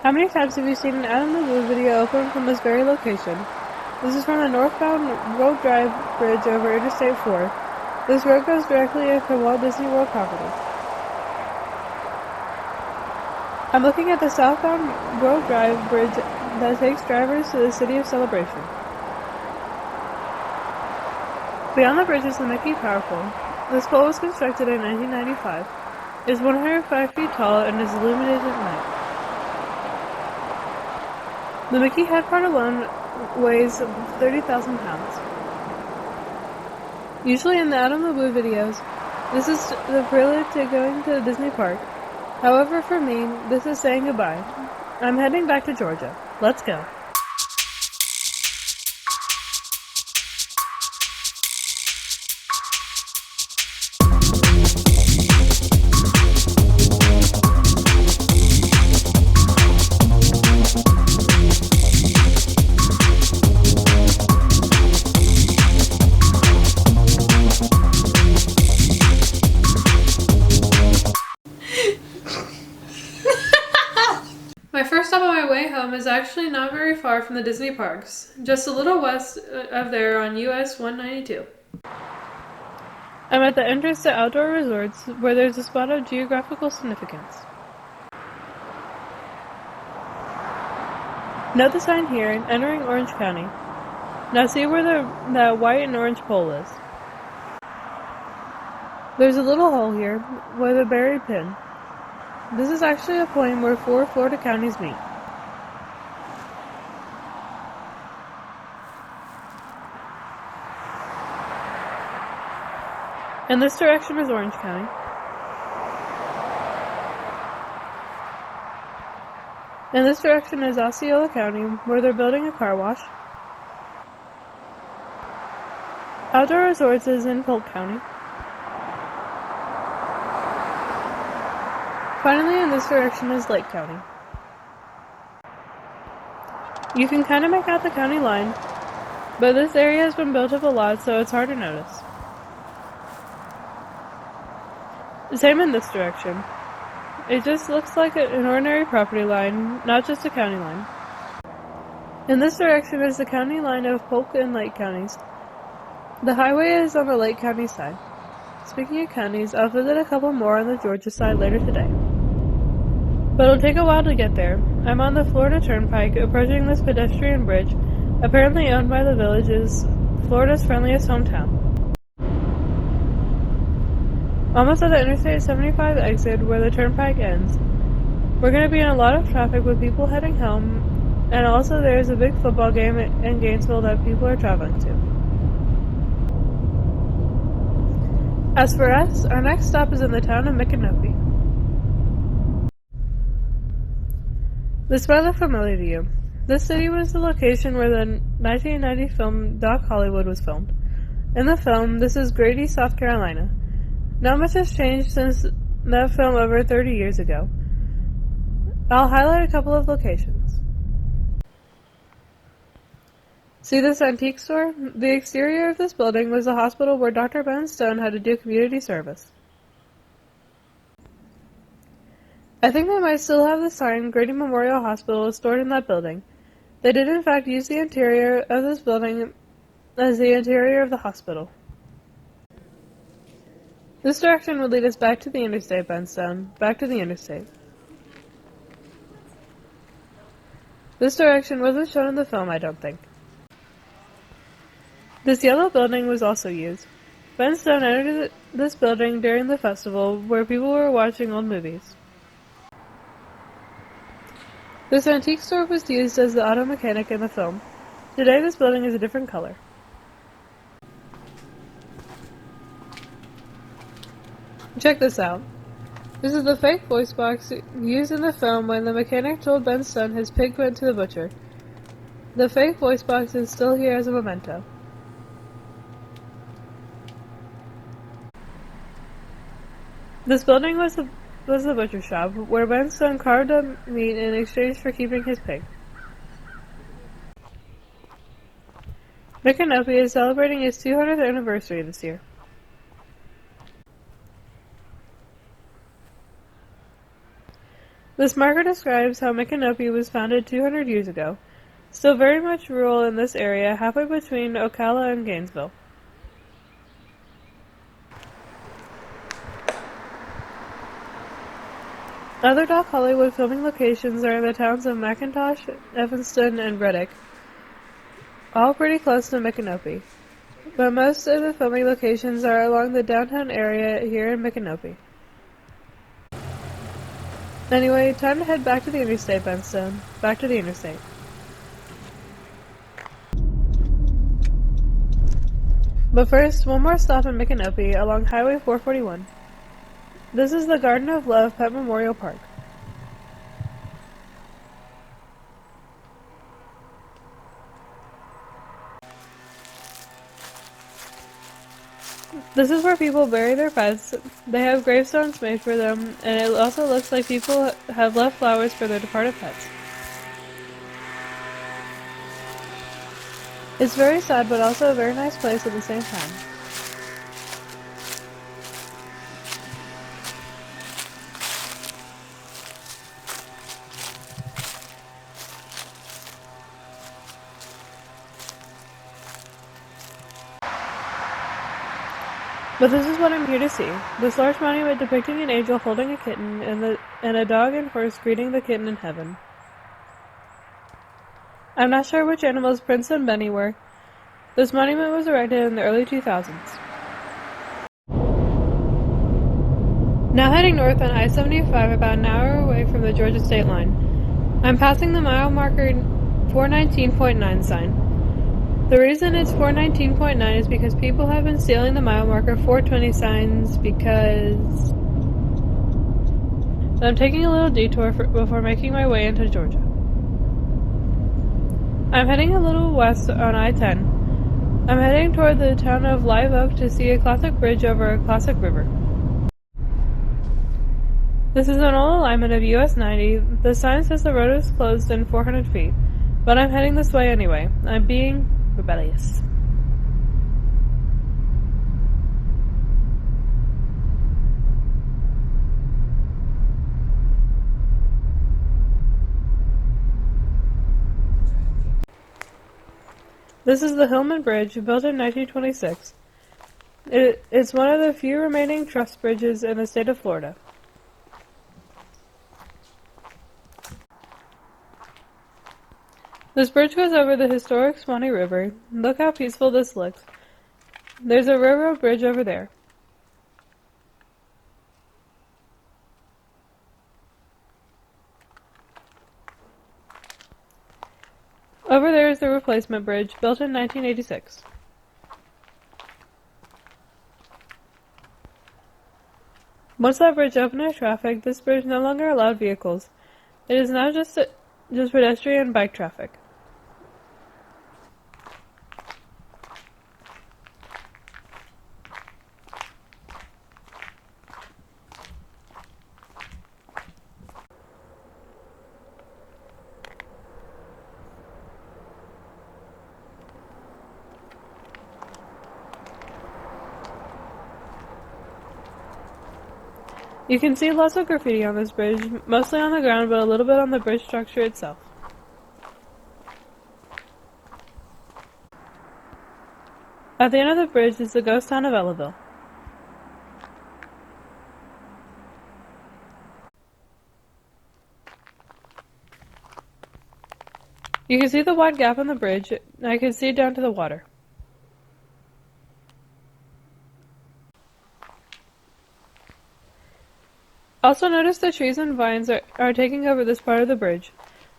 How many times have you seen an Out in the Blue video open from this very location? This is from the northbound Road Drive Bridge over Interstate 4. This road goes directly into Walt Disney World property. I'm looking at the southbound Road Drive Bridge that takes drivers to the City of Celebration. Beyond the bridge is the Mickey Power Pole. This pole was constructed in 1995. It is 105 feet tall and is illuminated at night. The Mickey head part alone weighs 30,000 pounds. Usually in the Out in the Blue videos, this is the prelude to going to Disney Park. However, for me, this is saying goodbye. I'm heading back to Georgia. Let's go. My first stop on my way home is actually not very far from the Disney parks, just a little west of there on US 192. I'm at the entrance to Outdoor Resorts, where there's a spot of geographical significance. Note the sign here, entering Orange County. Now see where that white and orange pole is. There's a little hole here with a buried pin. This is actually a point where 4 Florida counties meet. In this direction is Orange County. In this direction is Osceola County, where they're building a car wash. Outdoor Resorts is in Polk County. Finally, in this direction is Lake County. You can kind of make out the county line, but this area has been built up a lot, so it's hard to notice. Same in this direction. It just looks like an ordinary property line, not just a county line. In this direction is the county line of Polk and Lake counties. The highway is on the Lake County side. Speaking of counties, I'll visit a couple more on the Georgia side later today. But it'll take a while to get there. I'm on the Florida Turnpike, approaching this pedestrian bridge, apparently owned by the village's Florida's friendliest hometown. Almost at the Interstate 75 exit where the turnpike ends. We're going to be in a lot of traffic with people heading home, and also there's a big football game in Gainesville that people are traveling to. As for us, our next stop is in the town of Micanopy. This might look familiar to you. This city was the location where the 1990 film Doc Hollywood was filmed. In the film, this is Grady, South Carolina. Not much has changed since that film over 30 years ago. I'll highlight a couple of locations. See this antique store? The exterior of this building was the hospital where Dr. Ben Stone had to do community service. I think they might still have the sign Grady Memorial Hospital stored in that building. They did in fact use the interior of this building as the interior of the hospital. This direction would lead us back to the interstate, Benstone. Back to the interstate. This direction wasn't shown in the film, I don't think. This yellow building was also used. Ben Stone entered this building during the festival where people were watching old movies. This antique store was used as the auto mechanic in the film. Today this building is a different color. Check this out. This is the fake voice box used in the film when the mechanic told Ben Stone his pig went to the butcher. The fake voice box is still here as a memento. This building was the butcher shop, where Ben Stone carved up meat in exchange for keeping his pig. Micanopy is celebrating its 200th anniversary this year. This marker describes how Micanopy was founded 200 years ago. Still very much rural in this area, halfway between Ocala and Gainesville. Other Doc Hollywood filming locations are in the towns of McIntosh, Evanston, and Reddick, all pretty close to Micanopy. But most of the filming locations are along the downtown area here in Micanopy. Anyway, time to head back to the interstate, Benstone. Back to the interstate. But first, one more stop in Micanopy along Highway 441. This is the Garden of Love Pet Memorial Park. This is where people bury their pets. They have gravestones made for them, and it also looks like people have left flowers for their departed pets. It's very sad, but also a very nice place at the same time. But this is what I'm here to see. This large monument depicting an angel holding a kitten and a dog and horse greeting the kitten in heaven. I'm not sure which animals Prince and Benny were. This monument was erected in the early 2000s. Now heading north on I-75 about an hour away from the Georgia state line. I'm passing the mile marker 419.9 sign. The reason it's 419.9 is because people have been stealing the mile marker 420 signs because... I'm taking a little detour before making my way into Georgia. I'm heading a little west on I-10. I'm heading toward the town of Live Oak to see a classic bridge over a classic river. This is an old alignment of US 90. The sign says the road is closed in 400 feet, but I'm heading this way anyway. I'm being rebellious. This is the Hillman Bridge, built in 1926. It's one of the few remaining truss bridges in the state of Florida. This bridge goes over the historic Suwanee River. Look how peaceful this looks. There's a railroad bridge over there. Over there is the replacement bridge, built in 1986. Once that bridge opened to traffic, this bridge no longer allowed vehicles. It is now just pedestrian and bike traffic. You can see lots of graffiti on this bridge, mostly on the ground, but a little bit on the bridge structure itself. At the end of the bridge is the ghost town of Ellaville. You can see the wide gap in the bridge, and I can see down to the water. Also notice the trees and vines are taking over this part of the bridge.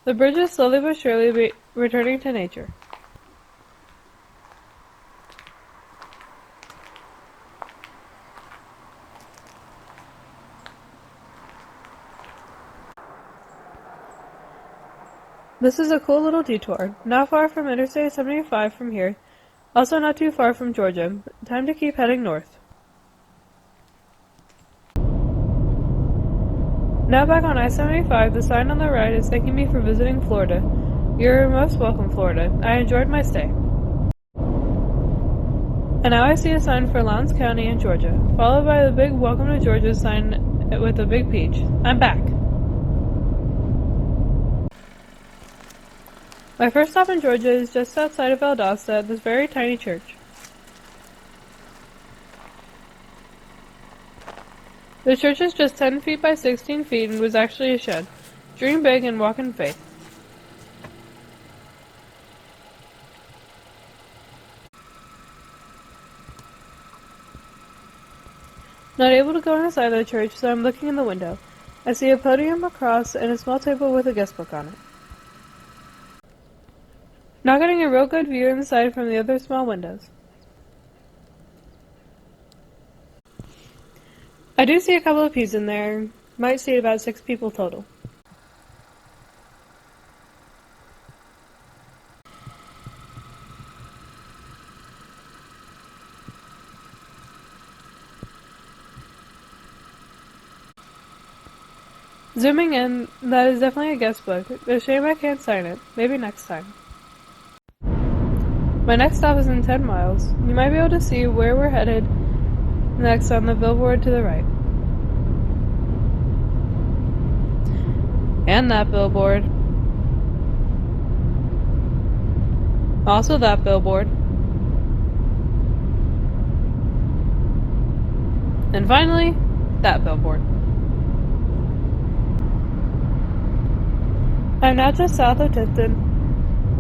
The bridge is slowly but surely returning to nature. This is a cool little detour, not far from Interstate 75 from here, also not too far from Georgia. Time to keep heading north. Now back on I-75, the sign on the right is thanking me for visiting Florida. You're most welcome, Florida. I enjoyed my stay. And now I see a sign for Lowndes County in Georgia, followed by the big Welcome to Georgia sign with a big peach. I'm back. My first stop in Georgia is just outside of Valdosta at this very tiny church. The church is just 10 feet by 16 feet and was actually a shed. Dream big and walk in faith. Not able to go inside the church, so I'm looking in the window. I see a podium, a cross, and a small table with a guest book on it. Not getting a real good view inside from the other small windows. I do see a couple of pews in there. Might seat about 6 people total. Zooming in, that is definitely a guest book. A shame I can't sign it. Maybe next time. My next stop is in 10 miles. You might be able to see where we're headed next on the billboard to the right. And that billboard. Also that billboard. And finally, that billboard. I'm now just south of Tifton,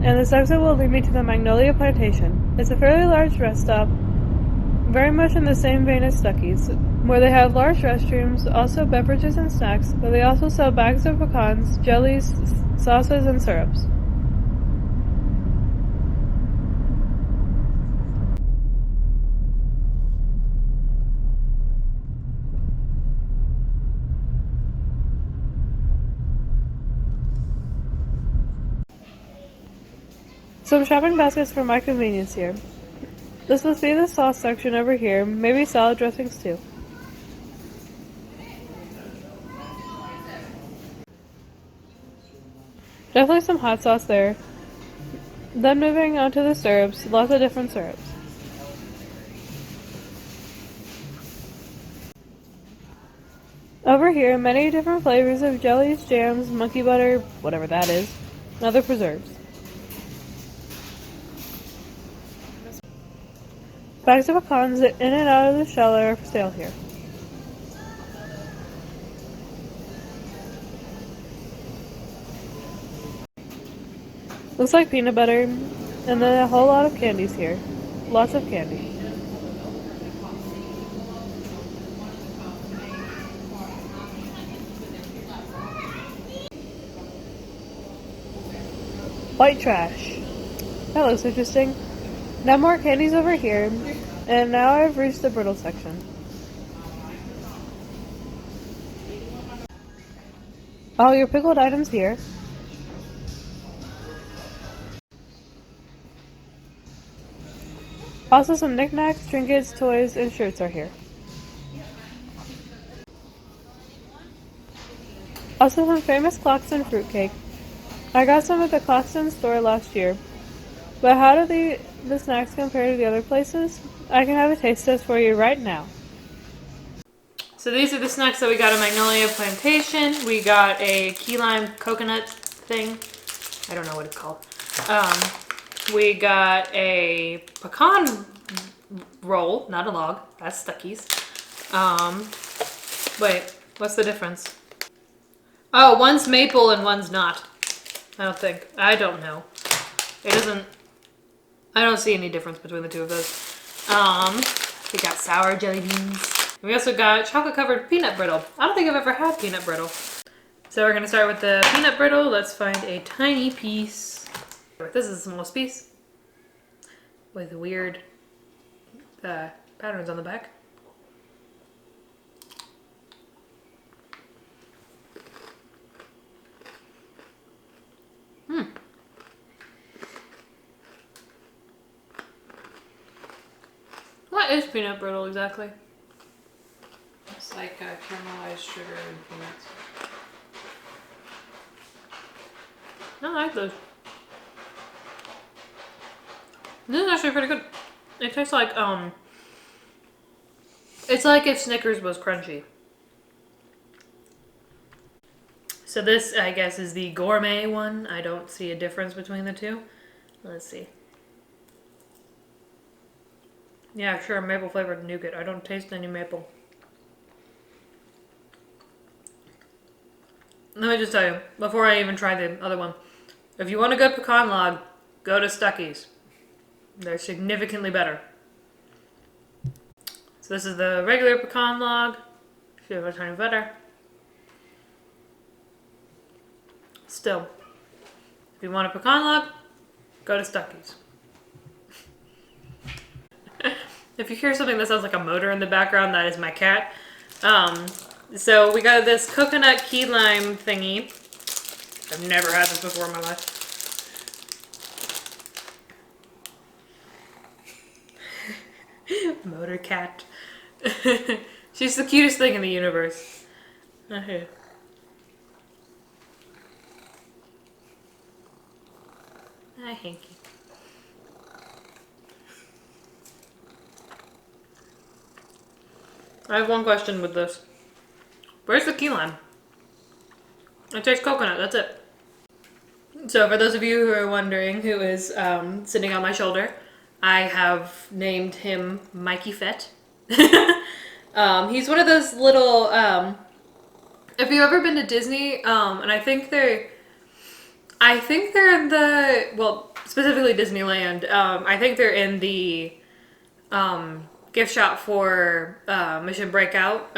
and this exit will lead me to the Magnolia Plantation. It's a fairly large rest stop, very much in the same vein as Stuckey's, where they have large restrooms, also beverages and snacks, but they also sell bags of pecans, jellies, sauces, and syrups. Some shopping baskets for my convenience here. This must be the sauce section over here, maybe salad dressings too. Definitely some hot sauce there. Then moving on to the syrups, lots of different syrups. Over here, many different flavors of jellies, jams, monkey butter, whatever that is, and other preserves. Bags of pecans in and out of the shell are for sale here. Looks like peanut butter, and then a whole lot of candies here. Lots of candy. White trash. That looks interesting. Now more candies over here, and now I've reached the Brittle section. All your pickled items here. Also some knickknacks, trinkets, toys, and shirts are here. Also some famous Cloxton fruitcake. I got some at the Cloxton store last year. But how do the snacks compare to the other places? I can have a taste test for you right now. So these are the snacks that we got at Magnolia Plantation. We got a key lime coconut thing. I don't know what it's called. We got a pecan roll, not a log. That's Stuckey's. Wait, what's the difference? Oh, one's maple and one's not. I don't think. I don't know. It doesn't... I don't see any difference between the two of those. We got sour jelly beans. We also got chocolate-covered peanut brittle. I don't think I've ever had peanut brittle. So we're going to start with the peanut brittle. Let's find a tiny piece. This is the smallest piece. With weird patterns on the back. What is peanut brittle exactly? It's like caramelized sugar and peanuts. I like those. This is actually pretty good. It tastes like, it's like if Snickers was crunchy. So this, I guess, is the gourmet one. I don't see a difference between the two. Let's see. Yeah, sure, maple flavored nougat. I don't taste any maple. Let me just tell you, before I even try the other one, if you want a good pecan log, go to Stuckey's. They're significantly better. So this is the regular pecan log. See if I try better. Still, if you want a pecan log, go to Stuckey's. If you hear something that sounds like a motor in the background, that is my cat. So we got this coconut key lime thingy. I've never had this before in my life. Motor cat. She's the cutest thing in the universe. Okay. Hi, Hanky. I have one question with this. Where's the key lime? It tastes coconut, that's it. So for those of you who are wondering who is sitting on my shoulder, I have named him Mikey Fett. He's one of those little, if you've ever been to Disney, and I think they're in the, well, specifically Disneyland, I think they're in the, gift shop for Mission Breakout,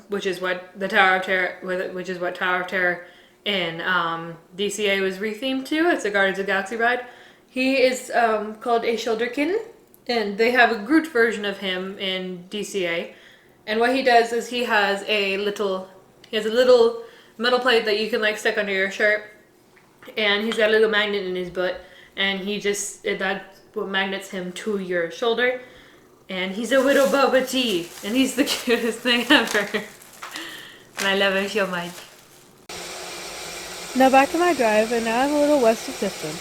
which is what the Tower of Terror, which is what Tower of Terror in DCA was rethemed to. It's a Guardians of the Galaxy ride. He is called a Shoulderkin, and they have a Groot version of him in DCA. And what he does is he has a little metal plate that you can like stick under your shirt, and he's got a little magnet in his butt, and that's what magnets him to your shoulder. And he's a little Boba Tea, and he's the cutest thing ever. And I love him so much. Now back to my drive, and now I'm a little west of Tifton.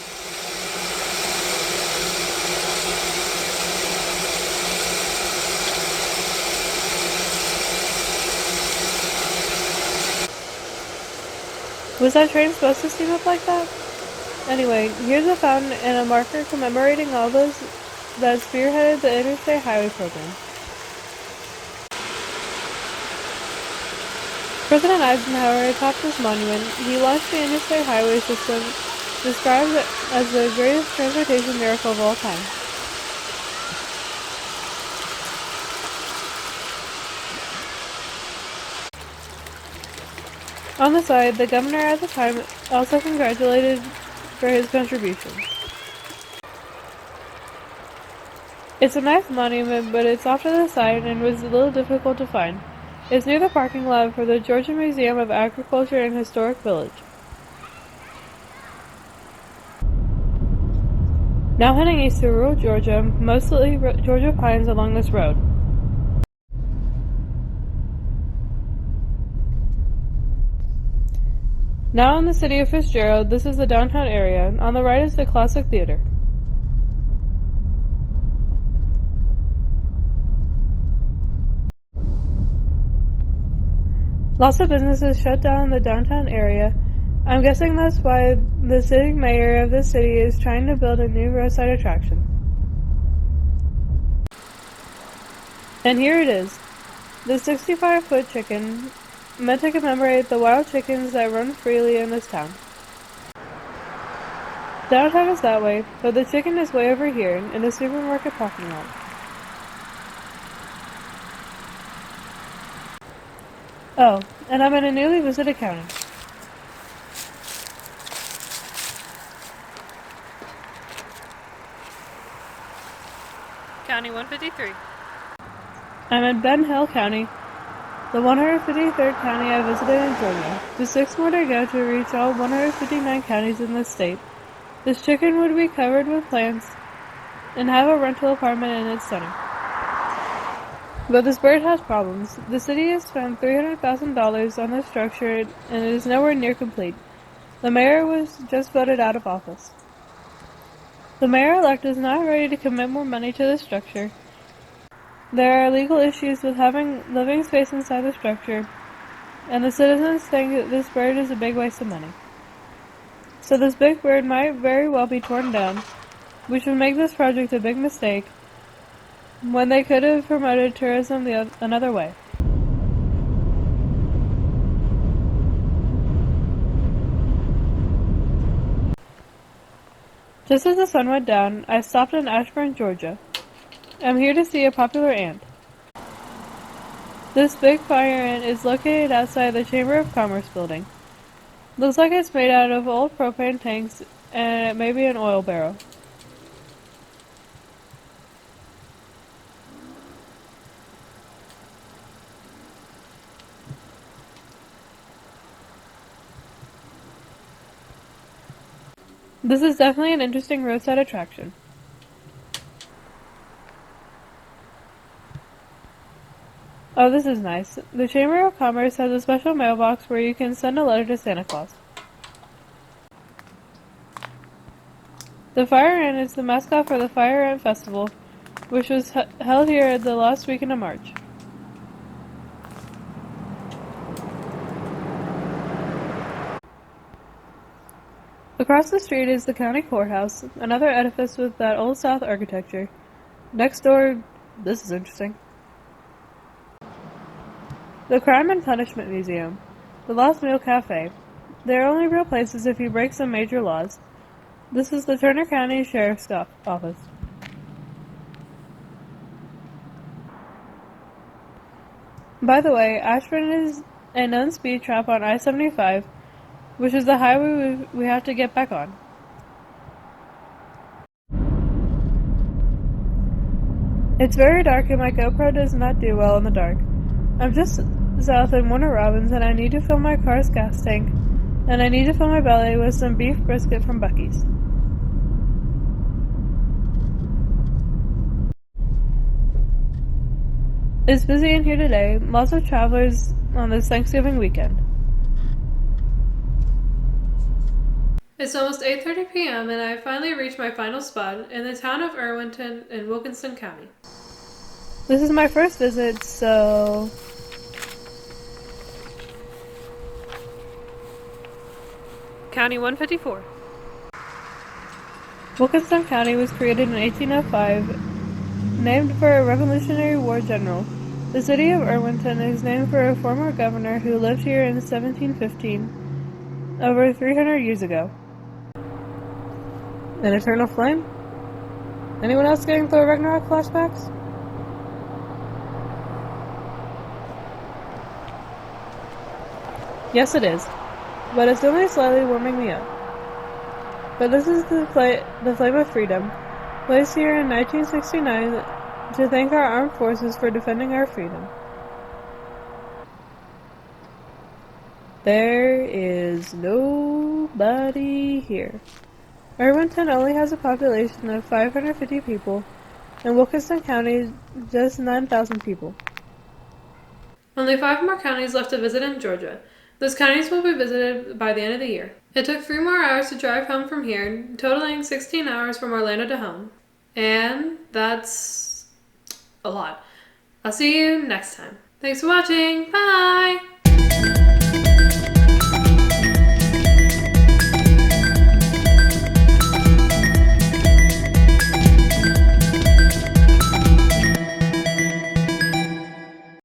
Was that train supposed to steam up like that? Anyway, here's a fountain and a marker commemorating all those that spearheaded the Interstate Highway Program. President Eisenhower topped this monument. He launched the Interstate Highway System, described as the greatest transportation miracle of all time. On the side, the governor at the time also congratulated for his contributions. It's a nice monument, but it's off to the side and was a little difficult to find. It's near the parking lot for the Georgia Museum of Agriculture and Historic Village. Now heading east to rural Georgia, mostly Georgia pines along this road. Now in the city of Fitzgerald, this is the downtown area. On the right is the Classic Theater. Lots of businesses shut down in the downtown area. I'm guessing that's why the sitting mayor of the city is trying to build a new roadside attraction. And here it is, the 65-foot chicken, meant to commemorate the wild chickens that run freely in this town. Downtown is that way, but the chicken is way over here, in a supermarket parking lot. Oh, and I'm in a newly visited county. County 153. I'm in Ben Hill County, the 153rd county I visited in Georgia. Just 6 more to go to reach all 159 counties in this state. This chicken would be covered with plants and have a rental apartment in its center. But this bird has problems. The city has spent $300,000 on this structure and it is nowhere near complete. The mayor was just voted out of office. The mayor-elect is not ready to commit more money to this structure. There are legal issues with having living space inside the structure, and the citizens think that this bird is a big waste of money. So this big bird might very well be torn down, which would make this project a big mistake when they could have promoted tourism another way. Just as the sun went down, I stopped in Ashburton, Georgia. I'm here to see a popular ant. This big fire ant is located outside the Chamber of Commerce building. Looks like it's made out of old propane tanks and it may be an oil barrel. This is definitely an interesting roadside attraction. Oh, this is nice. The Chamber of Commerce has a special mailbox where you can send a letter to Santa Claus. The Fire Ant is the mascot for the Fire Ant Festival, which was held here the last weekend of March. Across the street is the county courthouse, another edifice with that Old South architecture. Next door, this is interesting. The Crime and Punishment Museum, the Lost Meal Cafe. They are only real places if you break some major laws. This is the Turner County Sheriff's Office. By the way, Ashburton is a known speed trap on I-75, which is the highway we have to get back on. It's very dark and my GoPro does not do well in the dark. I'm just south in Warner Robins and I need to fill my car's gas tank, and I need to fill my belly with some beef brisket from Buc-ee's. It's busy in here today, lots of travelers on this Thanksgiving weekend. It's almost 8:30 p.m. and I finally reached my final spot in the town of Irwinton in Wilkinson County. This is my first visit, so... County 154. Wilkinson County was created in 1805, named for a Revolutionary War general. The city of Irwinton is named for a former governor who lived here in 1715, over 300 years ago. An eternal flame? Anyone else getting Thor Ragnarok flashbacks? Yes, it is, but it's only slightly warming me up. But this is the Flame of Freedom, placed here in 1969 to thank our armed forces for defending our freedom. There is nobody here. Irwinton only has a population of 550 people, and Wilkinson County just 9,000 people. Only 5 more counties left to visit in Georgia. Those counties will be visited by the end of the year. It took 3 more hours to drive home from here, totaling 16 hours from Orlando to home. And that's a lot. I'll see you next time. Thanks for watching. Bye!